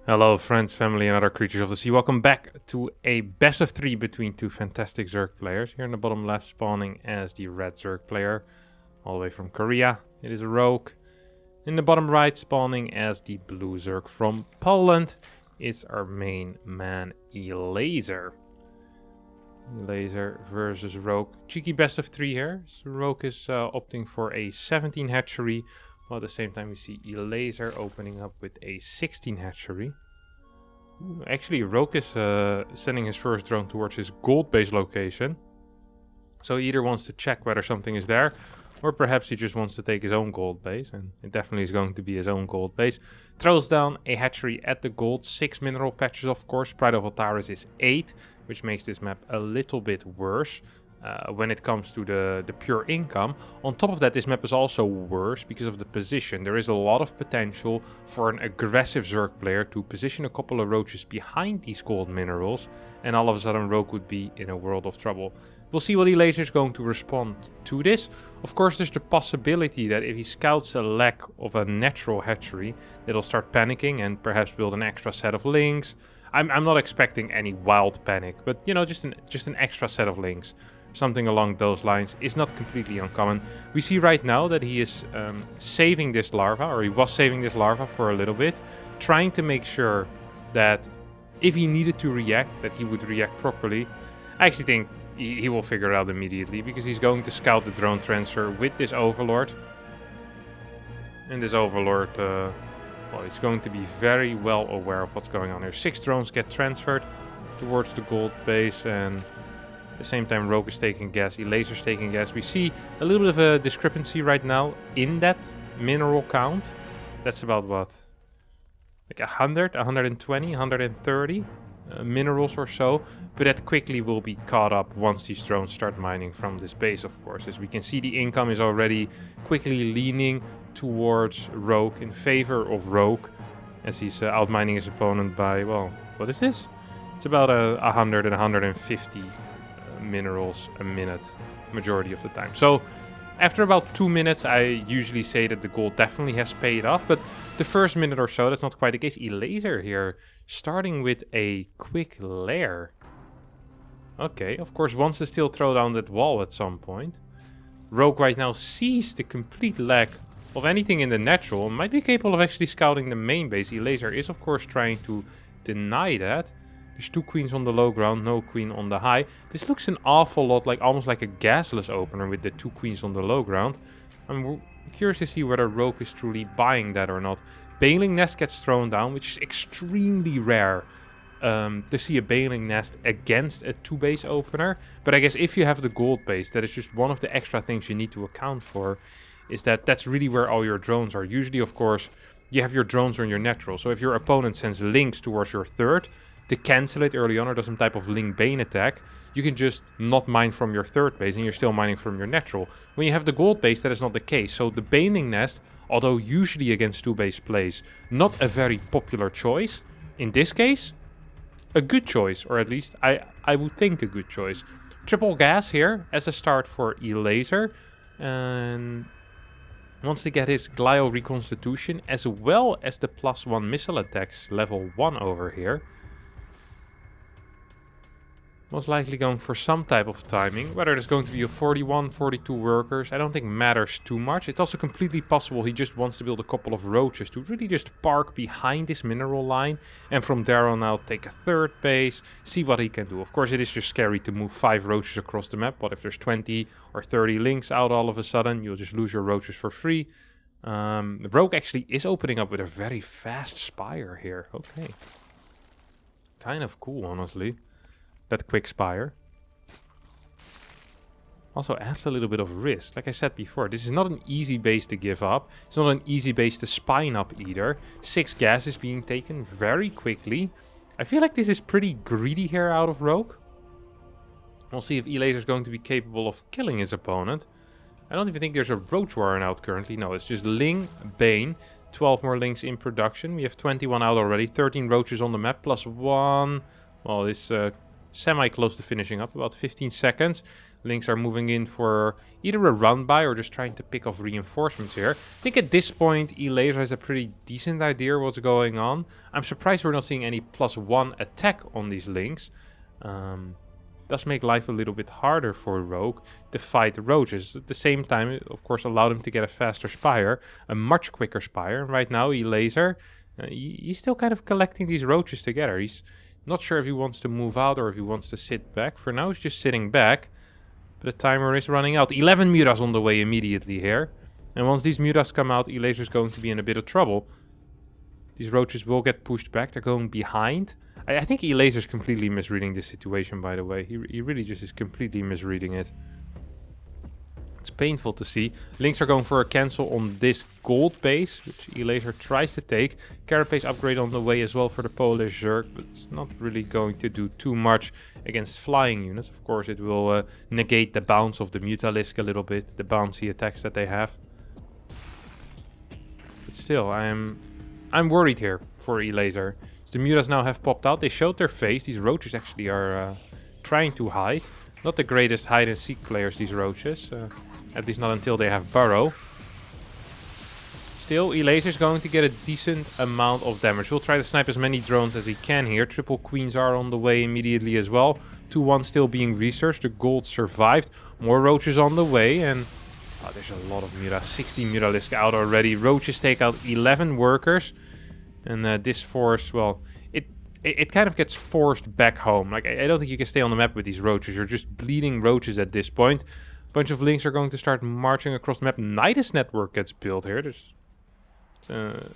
Hello friends, family and other creatures of the sea. Welcome back to a best of 3 between two fantastic Zerg players. Here in the bottom left spawning as the red Zerg player, all the way from Korea. It is a rogue. In the bottom right spawning as the blue Zerg from Poland. It's our main man Elazer. Elazer versus rogue. Cheeky best of 3 here. So rogue is opting for a 17 hatchery. While at the same time we see Elazer opening up with a 16 hatchery. Ooh, actually, Rogue is sending his first drone towards his gold base location. So he either wants to check whether something is there, or perhaps he just wants to take his own gold base. And it definitely is going to be his own gold base. Throws down a hatchery at the gold. 6 mineral patches, of course. Pride of Altaris is 8, which makes this map a little bit worse. When it comes to the pure income. On top of that, this map is also worse because of the position. There is a lot of potential for an aggressive Zerg player to position a couple of roaches behind these gold minerals, and all of a sudden Rogue would be in a world of trouble. We'll see what Elazer is going to respond to this. Of course, there's the possibility that if he scouts a lack of a natural hatchery, that he'll start panicking and perhaps build an extra set of links. I'm not expecting any wild panic, but you know, just an extra set of links. Something along those lines is not completely uncommon. We see right now that he is saving this larva, or he was saving this larva for a little bit, trying to make sure that if he needed to react, that he would react properly. I actually think he will figure it out immediately, because he's going to scout the drone transfer with this overlord. And this overlord, well, he's going to be very well aware of what's going on here. 6 drones get transferred towards the gold base, and at the same time Rogue is taking gas, Elazer's taking gas. We see a little bit of a discrepancy right now in that mineral count. That's about what? Like 100, 120, 130 minerals or so. But that quickly will be caught up once these drones start mining from this base, of course. As we can see, the income is already quickly leaning towards Rogue, in favor of Rogue, as he's outmining his opponent by, well, what is this? It's about 100 and 150 minerals a minute majority of the time. So after about 2 minutes I usually say that the gold definitely has paid off, but the first minute or so that's not quite the case. Elazer here starting with a quick lair. Okay, of course wants to still throw down that wall at some point. Rogue right now sees the complete lack of anything in the natural and might be capable of actually scouting the main base. Elazer is of course trying to deny that. There's 2 queens on the low ground, no queen on the high. This looks an awful lot like, almost like a gasless opener with the 2 queens on the low ground. I'm curious to see whether Rogue is truly buying that or not. Baneling Nest gets thrown down, which is extremely rare to see a Baneling Nest against a 2 base opener. But I guess if you have the gold base, that is just one of the extra things you need to account for. Is that that's really where all your drones are. Usually, of course, you have your drones on your natural. So if your opponent sends links towards your third, to cancel it early on or do some type of link bane attack, you can just not mine from your third base and you're still mining from your natural. When you have the gold base, that is not the case. So the Baneling Nest, although usually against 2 base plays, not a very popular choice. In this case, a good choice, or at least I would think a good choice. Triple gas here as a start for Elazer, and wants to get his Glio reconstitution as well as the +1 missile attacks level 1 over here. Most likely going for some type of timing. Whether there's going to be a 41, 42 workers, I don't think matters too much. It's also completely possible he just wants to build a couple of roaches to really just park behind this mineral line. And from there on out take a third base, see what he can do. Of course it is just scary to move 5 roaches across the map. But if there's 20 or 30 links out all of a sudden, you'll just lose your roaches for free. The Rogue actually is opening up with a very fast spire here. Okay. Kind of cool, honestly. That quick spire. Also adds a little bit of risk. Like I said before, this is not an easy base to give up. It's not an easy base to spine up either. 6 gas is being taken very quickly. I feel like this is pretty greedy here out of Rogue. We'll see if Elazer is going to be capable of killing his opponent. I don't even think there's a roach warren out currently. No, it's just Ling, Bane. 12 more links in production. We have 21 out already. 13 roaches on the map +1. Well, this semi-close to finishing up, about 15 seconds. Lynx are moving in for either a run by or just trying to pick off reinforcements here. I think at this point, Elazer has a pretty decent idea what's going on. I'm surprised we're not seeing any +1 attack on these Lynx. Does make life a little bit harder for Rogue to fight the roaches. At the same time, it of course allowed him to get a faster spire, a much quicker spire. Right now, Elazer, he's still kind of collecting these roaches together. He's not sure if he wants to move out or if he wants to sit back. For now, he's just sitting back. But the timer is running out. 11 mutas on the way immediately here. And once these mutas come out, Elazer is going to be in a bit of trouble. These roaches will get pushed back. They're going behind. I think Elazer is completely misreading this situation, by the way. He really just is completely misreading it. It's painful to see. Lynx are going for a cancel on this gold base, which Elazer tries to take. Carapace upgrade on the way as well for the Polish Zerg, but it's not really going to do too much against flying units. Of course, it will negate the bounce of the Mutalisk a little bit, the bouncy attacks that they have. But still, I'm worried here for Elazer. So the mutas now have popped out. They showed their face. These roaches actually are trying to hide. Not the greatest hide-and-seek players, these roaches. At least not until they have burrow. Still, Elazer is going to get a decent amount of damage. We'll try to snipe as many drones as he can here. Triple queens are on the way immediately as well. 2-1 still being researched. The gold survived. More roaches on the way. And there's a lot of mutas. 60 mutalisk out already. Roaches take out 11 workers. And this force, well, it kind of gets forced back home. Like, I don't think you can stay on the map with these roaches. You're just bleeding roaches at this point. A bunch of Lynx are going to start marching across the map. Nidus network gets built here. There's an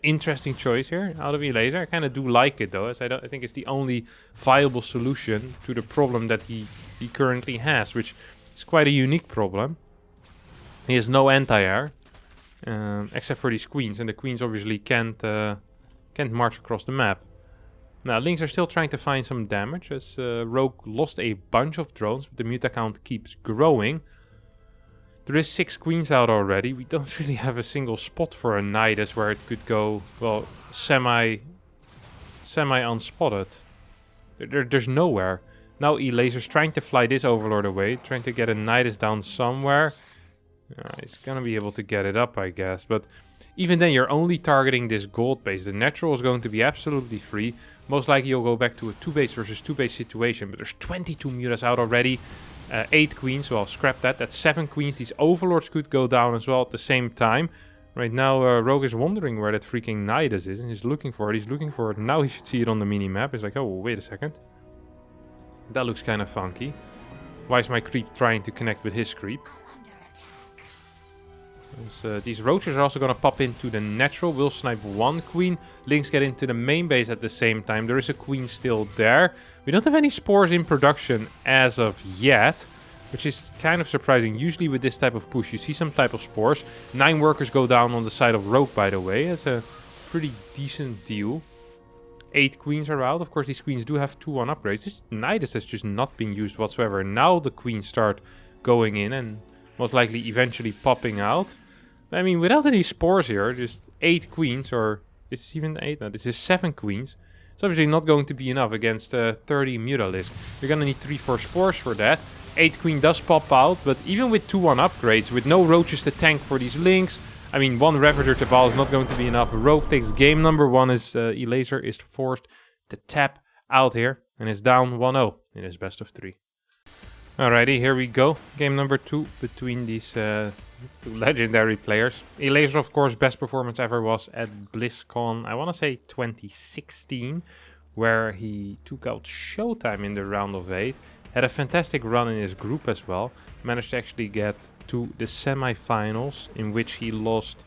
interesting choice here out of Elazer. I kind of do like it, though, as I think it's the only viable solution to the problem that he currently has, which is quite a unique problem. He has no anti-air, except for these queens, and the queens obviously can't march across the map. Now, Lynx are still trying to find some damage, as Rogue lost a bunch of drones, but the muta count keeps growing. There is 6 queens out already. We don't really have a single spot for a Nidus where it could go, well, semi-unspotted. There's nowhere. Now Elazer's trying to fly this Overlord away, trying to get a Nidus down somewhere. He's gonna be able to get it up, I guess, but even then you're only targeting this gold base. The natural is going to be absolutely free. Most likely you'll go back to a 2-base versus 2-base situation, but there's 22 mutas out already. 8 queens, well, scrap that. That's 7 queens. These overlords could go down as well at the same time. Right now, Rogue is wondering where that freaking Nidus is, and he's looking for it. He's looking for it. Now he should see it on the mini-map. He's like, oh, wait a second. That looks kind of funky. Why is my creep trying to connect with his creep? These roaches are also going to pop into the natural. We'll snipe 1 queen. Lynx get into the main base at the same time. There is a queen still there. We don't have any spores in production as of yet, which is kind of surprising. Usually with this type of push, you see some type of spores. 9 workers go down on the side of Rogue, by the way. It's a pretty decent deal. 8 queens are out. Of course, these queens do have 2-1 upgrades. This Nidus has just not been used whatsoever. Now the queens start going in and most likely eventually popping out. I mean, without any spores here, just 8 queens, or is this even 8? No, this is 7 queens. It's obviously not going to be enough against 30 Mutalisk. You're gonna need 3-4 spores for that. 8 queen does pop out, but even with 2-1 upgrades, with no roaches to tank for these Lynx, I mean, 1 Ravager to ball is not going to be enough. Rogue takes game number 1 as Elazer is forced to tap out here, and is down 1-0 in his best of 3. Alrighty, here we go. Game number 2 between these 2 legendary players. Elazer, of course, best performance ever was at BlizzCon, I want to say 2016, where he took out Showtime in the round of 8. Had a fantastic run in his group as well. Managed to actually get to the semi-finals, in which he lost,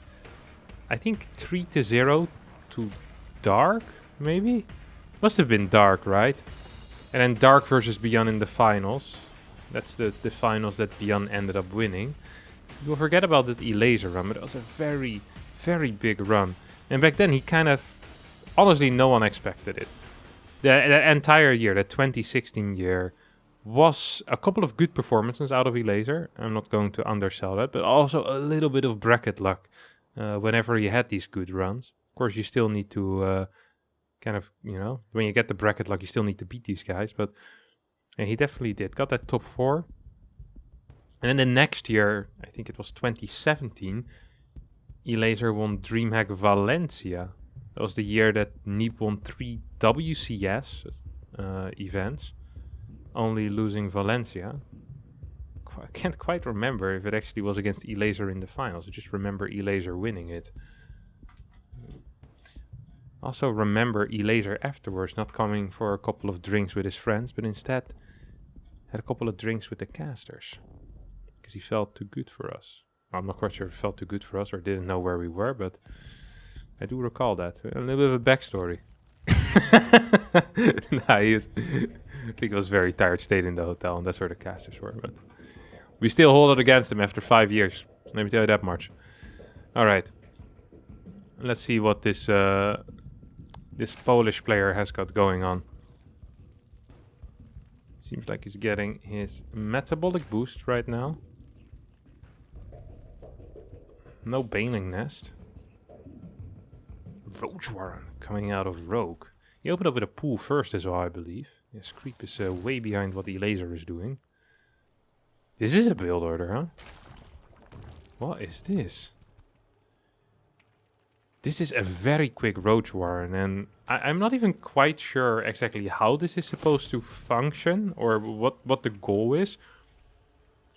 I think, 3-0 to Dark, maybe? Must have been Dark, right? And then Dark versus Beyond in the finals. That's the finals that Beyond ended up winning. You'll forget about that Elazer run, but it was a very, very big run. And back then he kind of, honestly, no one expected it. The entire year, the 2016 year, was a couple of good performances out of Elazer. I'm not going to undersell that, but also a little bit of bracket luck whenever he had these good runs. Of course, you still need to kind of, you know, when you get the bracket luck, you still need to beat these guys, but And he definitely did. Got that top 4. And then the next year, I think it was 2017, Elazer won DreamHack Valencia. That was the year that Neep won 3 WCS events, only losing Valencia. I can't quite remember if it actually was against Elazer in the finals. I just remember Elazer winning it. Also remember Elazer afterwards not coming for a couple of drinks with his friends, but instead had a couple of drinks with the casters. Because he felt too good for us. I'm not quite sure if he felt too good for us or didn't know where we were, but I do recall that. A little bit of a backstory. Nah, I think he was very tired, stayed in the hotel, and that's where the casters were. But we still hold it against him after 5 years. Let me tell you that much. Alright. Let's see what this this Polish player has got going on. Seems like he's getting his metabolic boost right now. No Baneling Nest. Roach Warren coming out of Rogue. He opened up with a pool first as well, I believe. Yes, Creep is way behind what Elazer is doing. This is a build order, huh? What is this? This is a very quick Roach Warren, and I'm not even quite sure exactly how this is supposed to function or what the goal is.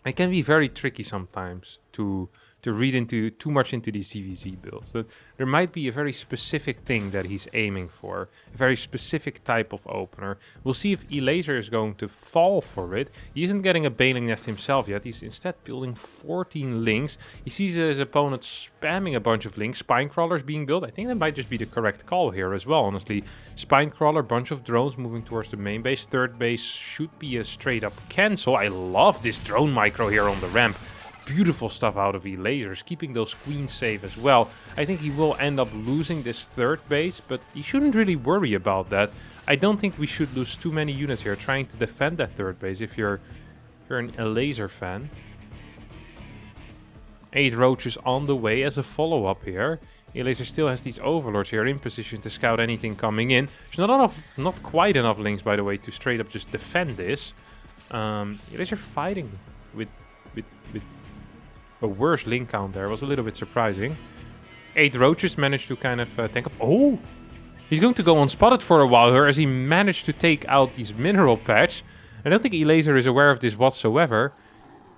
It can be very tricky sometimes to read into too much into these CVZ builds, but there might be a very specific thing that he's aiming for, a very specific type of opener. We'll see if Elazer is going to fall for it. He isn't getting a Baneling Nest himself yet. He's instead building 14 links. He sees his opponent spamming a bunch of links. Spine Crawlers being built. I think that might just be the correct call here as well, honestly. Spine Crawler, bunch of drones moving towards the main base. Third base should be a straight up cancel. I love this drone micro here on the ramp. Beautiful stuff out of Elazers, keeping those queens safe as well. I think he will end up losing this third base, but he shouldn't really worry about that. I don't think we should lose too many units here trying to defend that third base if you're an Elazer fan. 8 roaches on the way as a follow-up here. Elazer still has these overlords here in position to scout anything coming in. There's not quite enough links, by the way, to straight up just defend this. Elazer fighting with a worse link count there. Was a little bit surprising. 8 roaches managed to kind of tank up. Oh! He's going to go unspotted for a while here as he managed to take out these mineral patch. I don't think Elazer is aware of this whatsoever.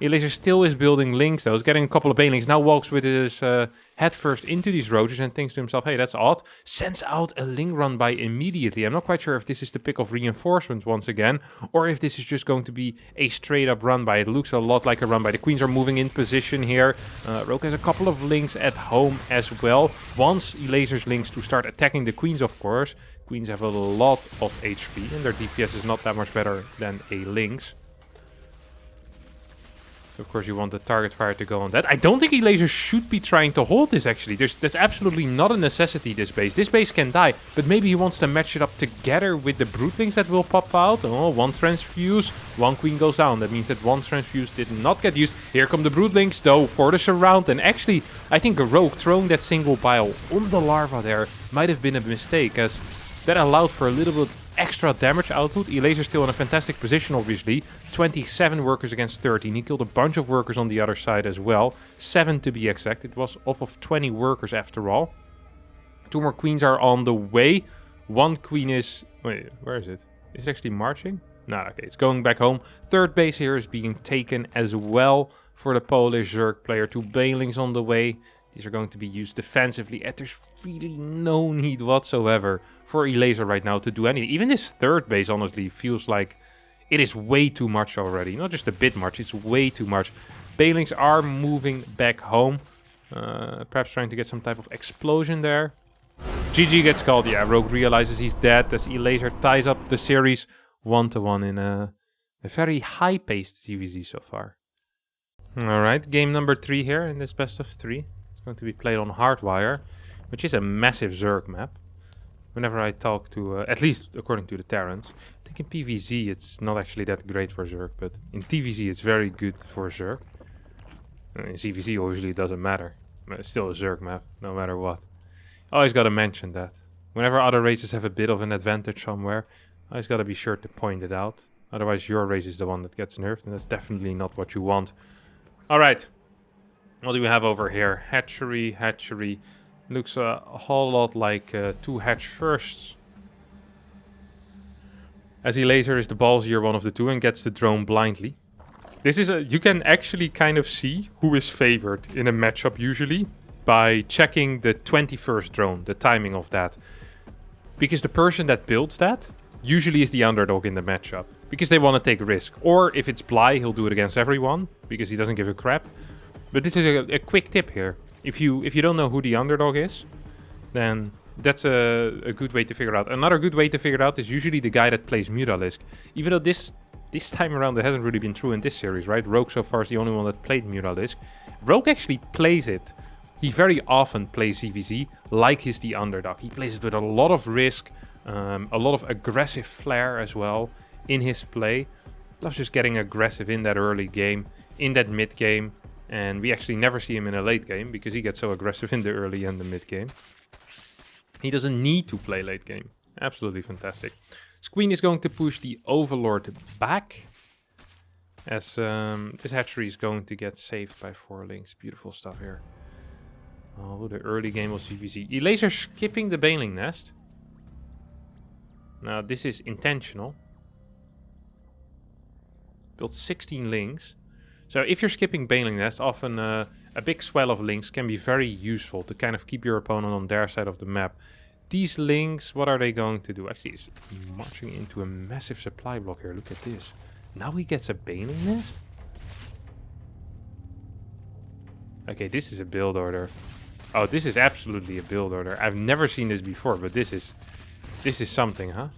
Elazer still is building links though. He's getting a couple of banelings. Now walks with his head first into these roaches and thinks to himself, hey, that's odd. Sends out a link run by immediately. I'm not quite sure if this is the pick of reinforcements once again, or if this is just going to be a straight up run by. It looks a lot like a run by. The queens are moving in position here. Rogue has a couple of links at home as well. Wants Elazer's links to start attacking the queens, of course. Queens have a lot of HP and their DPS is not that much better than a Lynx. Of course, you want the target fire to go on that. I don't think Elazer should be trying to hold this, actually. That's absolutely not a necessity, this base. This base can die, but maybe he wants to match it up together with the Brootlings that will pop out. Oh, 1 transfuse, 1 queen goes down. That means that 1 transfuse did not get used. Here come the Brootlings, though, for the surround. And actually, I think a Rogue throwing that single pile on the larva there might have been a mistake, as that allowed for a little bit extra damage output. Elazer still in a fantastic position, obviously. 27 workers against 13. He killed a bunch of workers on the other side as well. 7 to be exact. It was off of 20 workers after all. 2 more queens are on the way. 1 queen is... Wait, where is it? Is it actually marching? No, okay, it's going back home. Third base here is being taken as well for the Polish Zerg player. 2 banelings on the way. These are going to be used defensively, and there's really no need whatsoever for Elazer right now to do anything. Even this third base, honestly, feels like it is way too much already. Not just a bit much, it's way too much. Banelings are moving back home. Perhaps trying to get some type of explosion there. GG gets called. Yeah, Rogue realizes he's dead as Elazer ties up the series 1-1 in a very high-paced CVZ so far. Alright, game number 3 here in this best of 3. Going to be played on Hardwire, which is a massive Zerg map. Whenever I talk to, at least according to the Terrans, I think in PvZ it's not actually that great for Zerg, but in TvZ it's very good for Zerg. In CVZ obviously it doesn't matter, but it's still a Zerg map, no matter what. Always gotta mention that. Whenever other races have a bit of an advantage somewhere, always gotta be sure to point it out. Otherwise, your race is the one that gets nerfed, and that's definitely not what you want. Alright. What do we have over here? Hatchery, hatchery. Looks a whole lot like 2 hatch firsts. As Elazer is the ballsier one of the two and gets the drone blindly. This is you can actually kind of see who is favored in a matchup usually by checking the 21st drone, the timing of that. Because the person that builds that usually is the underdog in the matchup. Because they want to take risk. Or if it's Bly, he'll do it against everyone. Because he doesn't give a crap. But this is a quick tip here. If you don't know who the underdog is, then that's a good way to figure out. Another good way to figure out is usually the guy that plays Mutalisk. Even though this time around it hasn't really been true in this series, right? Rogue so far is the only one that played Mutalisk. Rogue actually plays it. He very often plays CVZ like he's the underdog. He plays it with a lot of risk, a lot of aggressive flair as well in his play. Loves just getting aggressive in that early game, in that mid game. And we actually never see him in a late game because he gets so aggressive in the early and the mid game. He doesn't need to play late game. Absolutely fantastic. Squeen is going to push the Overlord back. As this hatchery is going to get saved by 4 links. Beautiful stuff here. Oh, the early game was CVZ. Elazer skipping the Baneling Nest. Now, this is intentional. Built 16 links. So if you're skipping Baneling Nest, often a big swell of links can be very useful to kind of keep your opponent on their side of the map. These links, what are they going to do? Actually, it's marching into a massive supply block here. Look at this. Now he gets a Baneling Nest? Okay, this is a build order. Oh, this is absolutely a build order. I've never seen this before, but this is something, huh?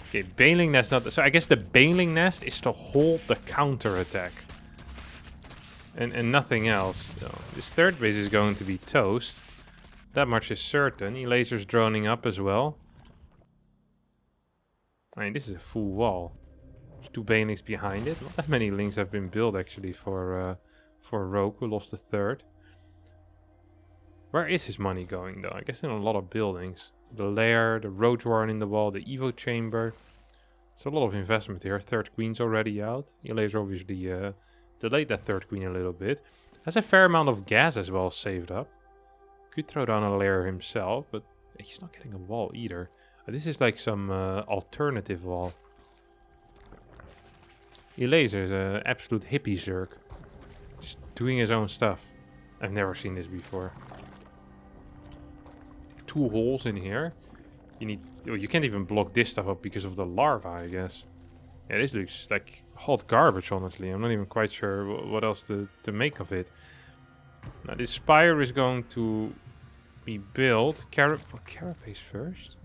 Okay, Baneling Nest not... So I guess the Baneling Nest is to hold the counter attack. And nothing else. So this third base is going to be toast. That much is certain. Elazer's droning up as well. I mean, this is a full wall. There's 2 Banelings behind it. Not that many links have been built actually for Rogue, who lost the third. Where is his money going though? I guess in a lot of buildings. The lair, the Roach Warren in the wall, the Evo Chamber. It's a lot of investment here. Third Queen's already out. Elazer obviously delayed that third Queen a little bit. Has a fair amount of gas as well saved up. Could throw down a lair himself, but he's not getting a wall either. This is like some alternative wall. Elazer is an absolute hippie Zerg. Just doing his own stuff. I've never seen this before. 2 holes in here. You need... Oh, you can't even block this stuff up because of the larva, I guess. Yeah, this looks like hot garbage, honestly. I'm not even quite sure what else to make of it. Now, this spire is going to be built. Carapace first?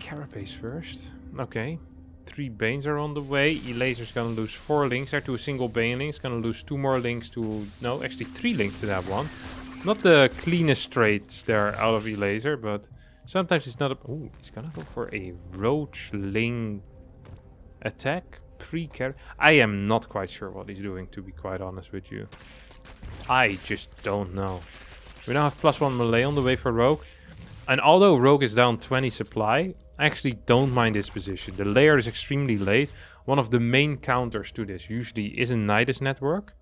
Carapace first. Okay. 3 Banes are on the way. Elazer's gonna lose 4 links there to a single Baneling. He's gonna lose 2 more links to... No, actually 3 links to that one. Not the cleanest trades there out of Elazer, but sometimes it's not a... Ooh, he's gonna go for a Roach Ling attack. Pre-car... I am not quite sure what he's doing, to be quite honest with you. I just don't know. We now have +1 melee on the way for Rogue. And although Rogue is down 20 supply... I actually don't mind this position. The layer is extremely late. One of the main counters to this usually is a Nidus network.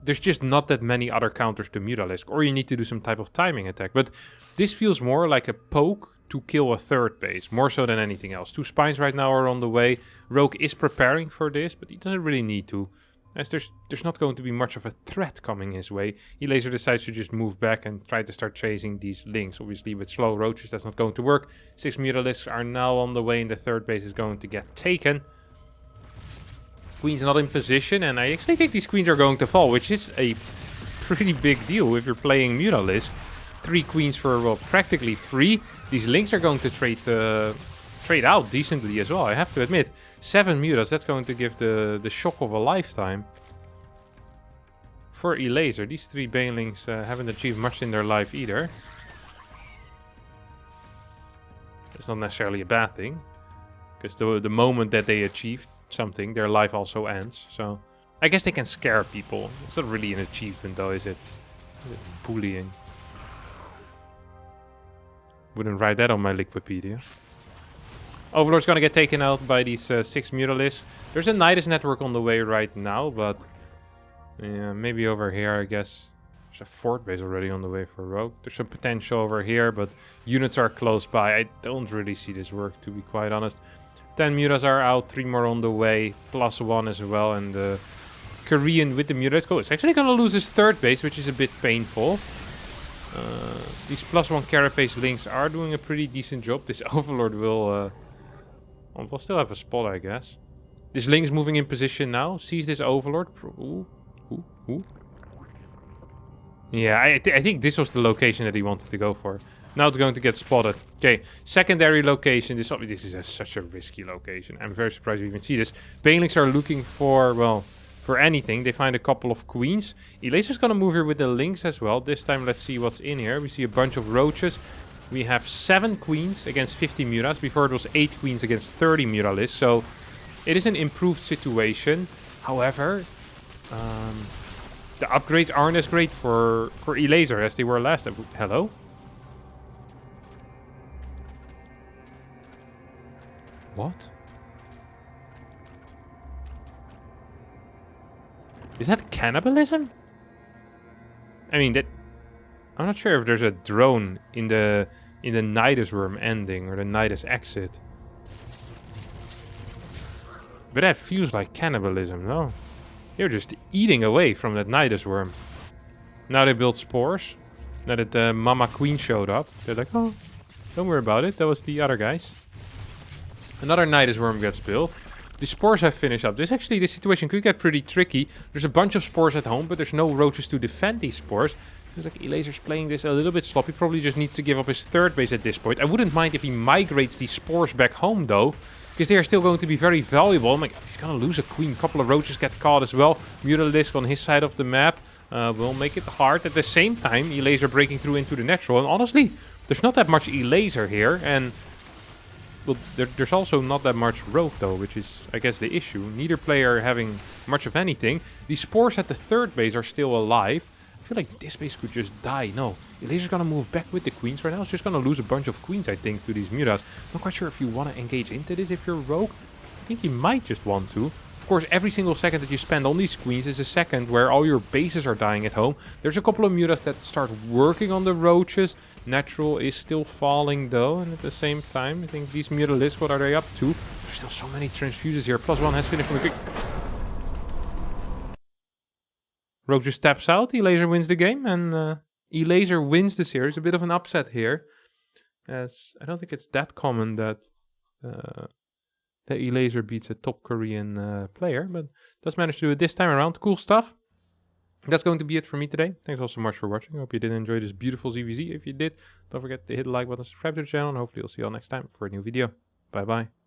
There's just not that many other counters to Mutalisk, or you need to do some type of timing attack. But this feels more like a poke to kill a third base, more so than anything else. 2 spines right now are on the way. Rogue is preparing for this, but he doesn't really need to. As there's not going to be much of a threat coming his way. Elazer decides to just move back and try to start chasing these links. Obviously with slow roaches that's not going to work. 6 Mutalisks are now on the way and the third base is going to get taken. Queen's not in position and I actually think these queens are going to fall, which is a pretty big deal if you're playing Mutalisk. 3 queens for, well, practically free. These links are going to trade out decently as well, I have to admit. 7 mutas, that's going to give the shock of a lifetime. For Elazer, these 3 Banelings haven't achieved much in their life either. It's not necessarily a bad thing. Because the moment that they achieve something, their life also ends. So, I guess they can scare people. It's not really an achievement though, is it? Bullying. Wouldn't write that on my Liquipedia. Overlord's gonna get taken out by these 6 Mutalisks. There's a Nidus network on the way right now, but yeah, maybe over here, I guess. There's a fort base already on the way for Rogue. There's some potential over here, but units are close by. I don't really see this work, to be quite honest. 10 Mutas are out, 3 more on the way, +1 as well, and the Korean with the Mutalisks. Oh, it's actually gonna lose his 3rd base, which is a bit painful. These +1 Carapace links are doing a pretty decent job. This Overlord will still have a spot, I guess. This link is moving in position now. Sees this Overlord. Ooh. Yeah, I think this was the location that he wanted to go for. Now it's going to get spotted. Okay, secondary location. This is such a risky location. I'm very surprised we even see this. Banelings are looking for, well, for anything. They find a couple of queens. Elazer's going to move here with the links as well. This time, let's see what's in here. We see a bunch of roaches. We have 7 queens against 50 mutas. Before it was 8 queens against 30 mutalisks. So it is an improved situation. However, the upgrades aren't as great for Elazer as they were last time. Hello? What? Is that cannibalism? I mean, that... I'm not sure if there's a drone in the Nidus worm ending or the Nidus exit. But that feels like cannibalism, no? They're just eating away from that Nidus worm. Now they build spores. Now that the Mama Queen showed up, they're like, oh, don't worry about it. That was the other guys. Another Nidus worm gets built. The spores have finished up. This situation could get pretty tricky. There's a bunch of spores at home, but there's no roaches to defend these spores. Feels like Elazer's playing this a little bit sloppy. Probably just needs to give up his 3rd base at this point. I wouldn't mind if he migrates these spores back home, though. Because they are still going to be very valuable. Oh my god, he's going to lose a queen. A couple of roaches get caught as well. Mutalisk on his side of the map will make it hard. At the same time, Elazer breaking through into the natural. And honestly, there's not that much Elazer here. And well, there's also not that much rogue, though, which is, I guess, the issue. Neither player having much of anything. The spores at the 3rd base are still alive. I feel like this base could just die. No, Elazer's gonna move back with the queens right now. It's just gonna lose a bunch of queens, I think, to these mutas. Not quite sure if you want to engage into this if you're rogue. I think you might just want to. Of course, every single second that you spend on these queens is a second where all your bases are dying at home. There's a couple of mutas that start working on the roaches. Natural is still falling, though. And at the same time, I think these mutalisks, what are they up to? There's still so many transfuses here. +1 has finished from the quick... Rogue just taps out, Elazer wins the game, and Elazer wins the series. A bit of an upset here, as I don't think it's that common that Elazer beats a top Korean player, but does manage to do it this time around. Cool stuff. That's going to be it for me today. Thanks all so much for watching. I hope you did enjoy this beautiful ZVZ. If you did, don't forget to hit the like button, subscribe to the channel, and hopefully I'll see you all next time for a new video. Bye bye.